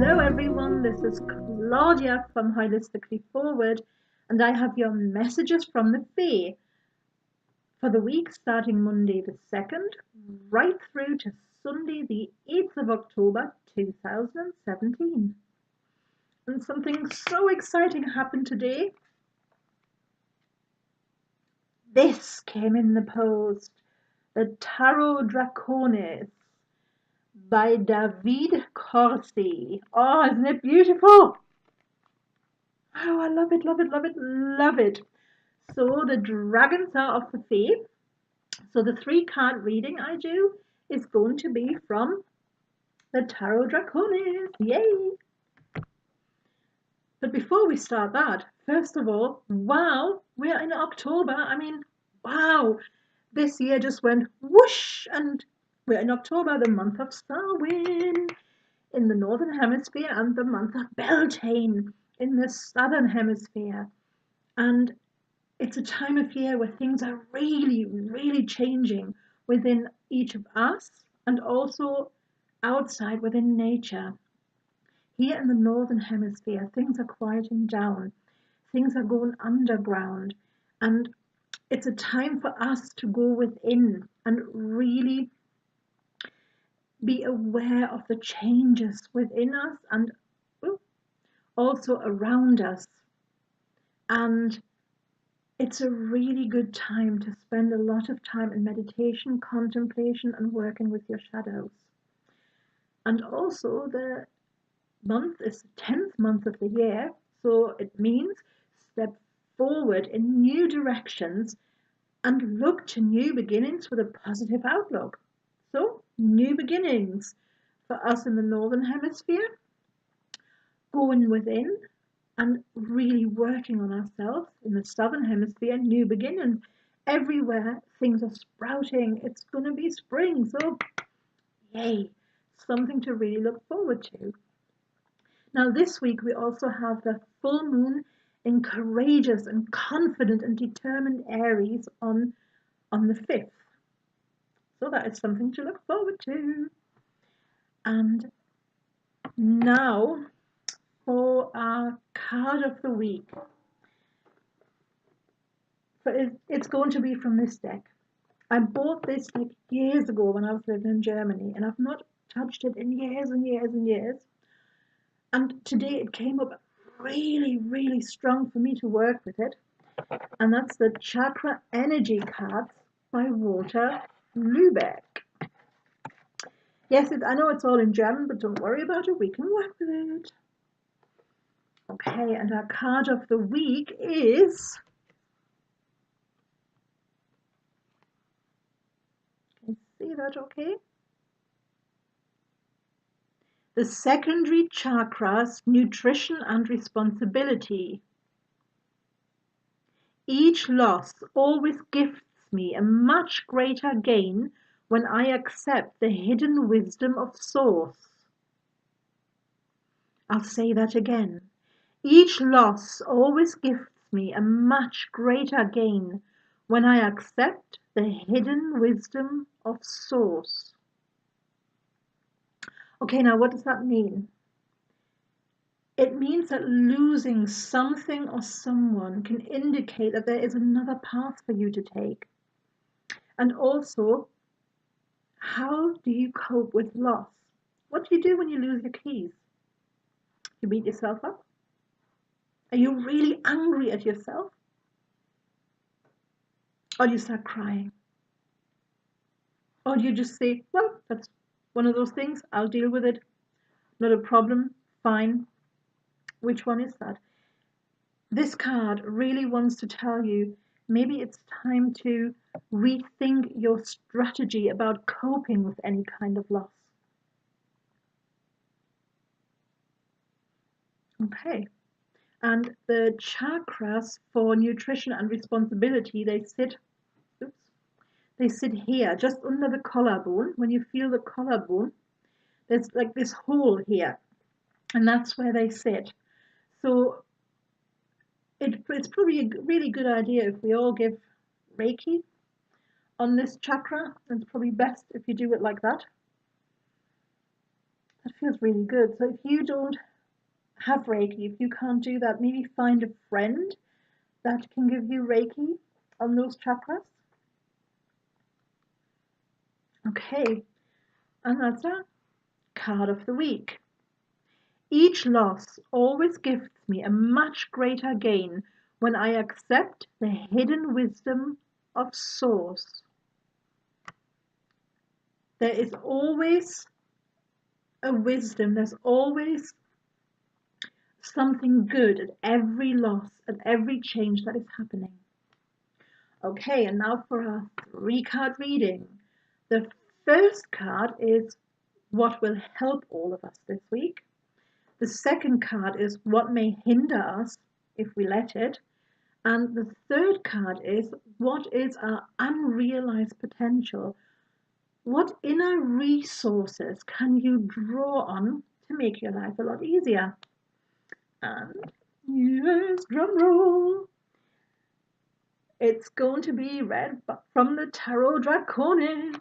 Hello everyone, this is Claudia from Holistically Forward, and I have your messages from the Fae for the week starting Monday the 2nd right through to Sunday the 8th of October 2017. And something so exciting happened today. This came in the post, the Tarot Draconis by David Corsi. Oh, isn't it beautiful? Oh, I love it, love it, love it, love it. So the dragons are of the Fae. So the 3-card reading I do is going to be from the Tarot Draconis. Yay! But before we start that, first of all, wow, we're in October. I mean, wow, this year just went whoosh, and we're in October, the month of Samhain in the Northern Hemisphere and the month of Beltane in the Southern Hemisphere. And it's a time of year where things are really, really changing within each of us and also outside within nature. Here in the Northern Hemisphere, things are quieting down, things are going underground, and it's a time for us to go within and really be aware of the changes within us and also around us. And it's a really good time to spend a lot of time in meditation, contemplation, and working with your shadows. And also the month is the 10th month of the year, so it means step forward in new directions and look to new beginnings with a positive outlook. So, new beginnings for us in the Northern Hemisphere, going within and really working on ourselves in the Southern Hemisphere, new beginnings. Everywhere things are sprouting. It's going to be spring, so yay, something to really look forward to. Now this week we also have the full moon in courageous and confident and determined Aries on the 5th. So that is something to look forward to. And now for our card of the week. It's going to be from this deck. I bought this deck years ago when I was living in Germany, and I've not touched it in years and years and years. And today it came up really, really strong for me to work with it. And that's the Chakra Energy cards by Walter Lübeck. Yes, I know it's all in German, but don't worry about it. We can work with it. Okay, and our card of the week is... Can you see that okay? The secondary chakras, nutrition and responsibility. Each loss always gifts me a much greater gain when I accept the hidden wisdom of Source. I'll say that again. Each loss always gifts me a much greater gain when I accept the hidden wisdom of Source. Okay, now what does that mean? It means that losing something or someone can indicate that there is another path for you to take. And also, how do you cope with loss? What do you do when you lose your keys? You beat yourself up? Are you really angry at yourself? Or do you start crying? Or do you just say, well, that's one of those things, I'll deal with it, not a problem, fine. Which one is that? This card really wants to tell you maybe it's time to rethink your strategy about coping with any kind of loss. Okay. And the chakras for nutrition and responsibility, they sit here, just under the collarbone. When you feel the collarbone, there's like this hole here, and that's where they sit. So it's probably a really good idea if we all give Reiki on this chakra. It's probably best if you do it like that. That feels really good. So if you don't have Reiki, if you can't do that, maybe find a friend that can give you Reiki on those chakras. Okay, another card of the week. Each loss always gives me a much greater gain when I accept the hidden wisdom of Source. There is always a wisdom, there's always something good at every loss, at every change that is happening. Okay, and now for our 3-card reading. The first card is what will help all of us this week. The second card is what may hinder us if we let it. And the third card is what is our unrealized potential? What inner resources can you draw on to make your life a lot easier? And yes, drum roll. It's going to be read from the Tarot Draconis.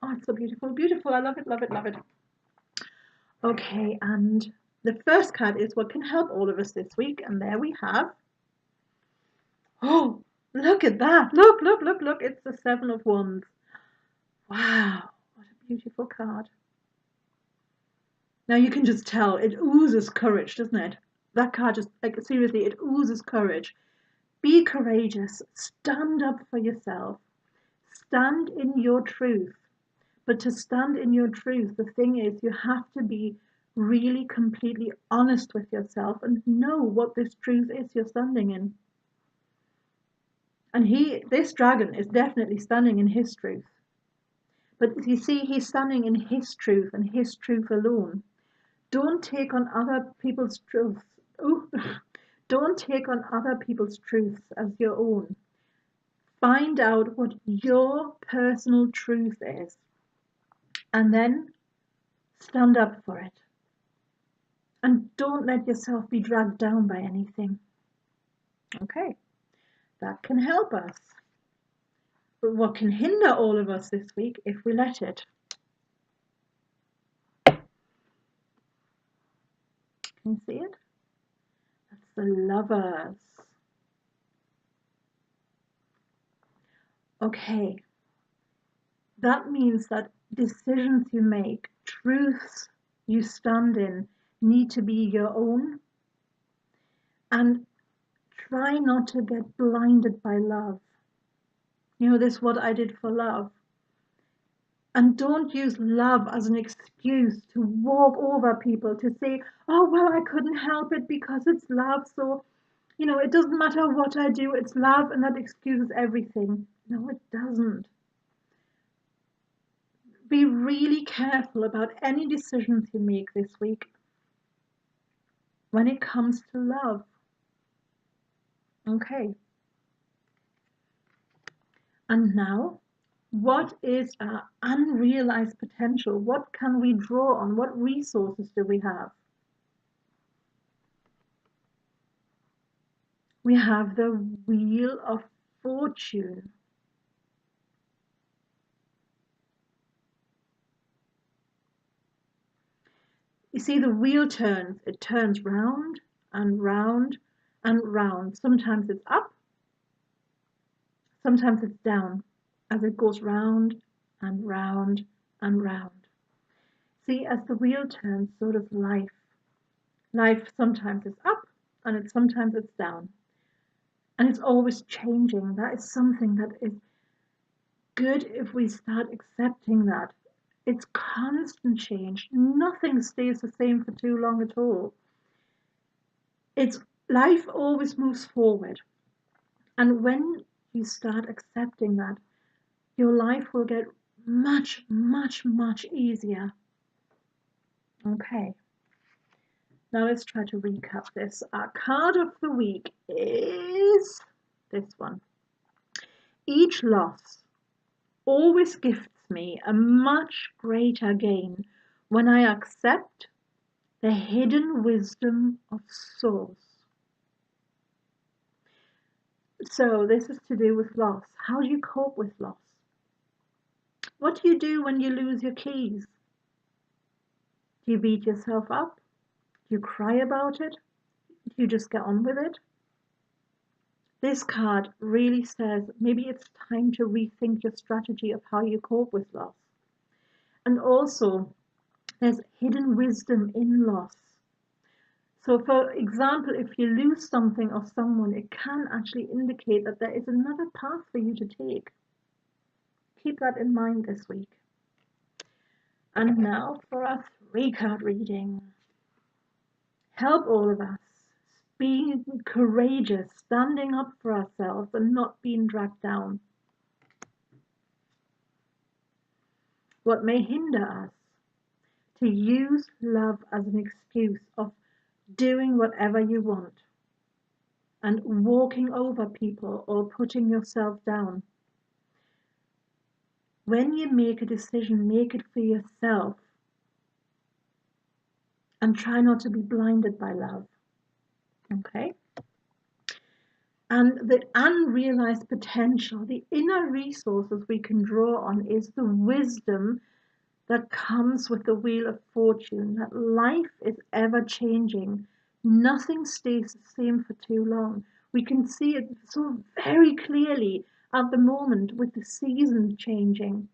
Oh, it's so beautiful, beautiful. I love it, love it, love it. Okay, and the first card is what can help all of us this week. And there we have, oh, look at that. Look, look, look, look. It's the 7 of Wands. Wow, what a beautiful card. Now you can just tell it oozes courage, doesn't it? That card just, like, seriously, it oozes courage. Be courageous. Stand up for yourself. Stand in your truth. But to stand in your truth, the thing is, you have to be really completely honest with yourself and know what this truth is you're standing in. And this dragon is definitely standing in his truth. But you see, he's standing in his truth and his truth alone. Don't take on other people's truths. Ooh. Don't take on other people's truths as your own. Find out what your personal truth is. And then stand up for it. And don't let yourself be dragged down by anything. Okay, that can help us. But what can hinder all of us this week if we let it? Can you see it? That's the Lovers. Okay, that means that decisions you make, truths you stand in, need to be your own. And try not to get blinded by love. You know, this is what I did for love. And don't use love as an excuse to walk over people, to say, oh, well, I couldn't help it because it's love. So, you know, it doesn't matter what I do, it's love, and that excuses everything. No, it doesn't. Be really careful about any decisions you make this week when it comes to love. Okay. And now, what is our unrealized potential? What can we draw on? What resources do we have? We have the Wheel of Fortune. You see, the wheel turns. It turns round and round and round. Sometimes it's up, sometimes it's down, as it goes round and round and round. See, as the wheel turns, so does life. Life sometimes is up and sometimes it's down. And it's always changing. That is something that is good if we start accepting that. It's constant change. Nothing stays the same for too long at all. It's life always moves forward. And when you start accepting that, your life will get much, much, much easier. Okay. Now let's try to recap this. Our card of the week is this one. Each loss always gifts me a much greater gain when I accept the hidden wisdom of Source. So this is to do with loss. How do you cope with loss? What do you do when you lose your keys? Do you beat yourself up? Do you cry about it? Do you just get on with it? This card really says maybe it's time to rethink your strategy of how you cope with loss. And also, there's hidden wisdom in loss. So, for example, if you lose something or someone, it can actually indicate that there is another path for you to take. Keep that in mind this week. And now for our 3-card reading. Help all of us being courageous, standing up for ourselves and not being dragged down. What may hinder us? To use love as an excuse of doing whatever you want and walking over people or putting yourself down. When you make a decision, make it for yourself and try not to be blinded by love. Okay? And the unrealized potential, the inner resources we can draw on is the wisdom that comes with the wheel of fortune, that life is ever changing. Nothing stays the same for too long. We can see it so very clearly at the moment with the seasons changing.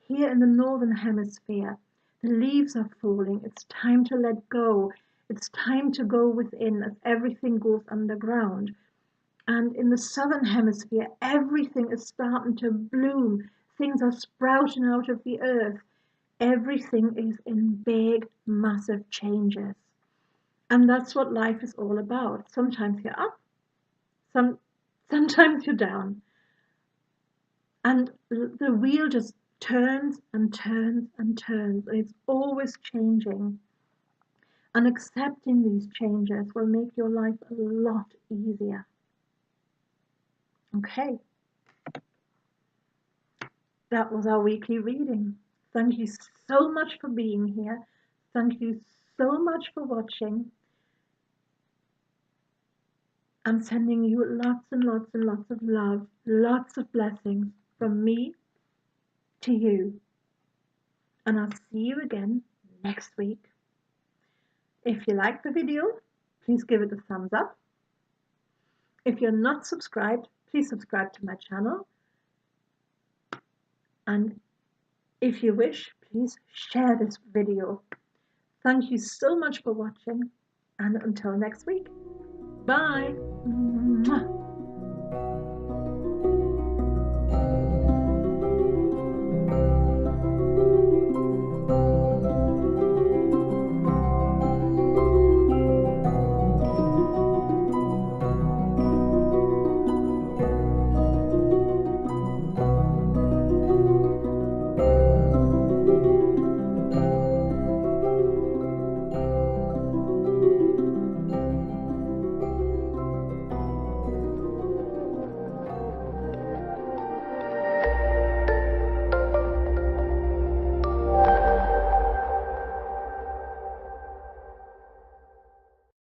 Here in the northern hemisphere, the leaves are falling. It's time to let go. It's time to go within as everything goes underground. And in the southern hemisphere, everything is starting to bloom. Things are sprouting out of the earth. Everything is in big, massive changes. And that's what life is all about. Sometimes you're up, sometimes you're down. And the wheel just turns and turns and turns, and it's always changing. And accepting these changes will make your life a lot easier. Okay, that was our weekly reading. Thank you so much for being here. Thank you so much for watching. I'm sending you lots and lots and lots of love, lots of blessings from me to you. And I'll see you again next week. If you like the video, please give it a thumbs up. If you're not subscribed, please subscribe to my channel. And if you wish, please share this video. Thank you so much for watching, and until next week, bye.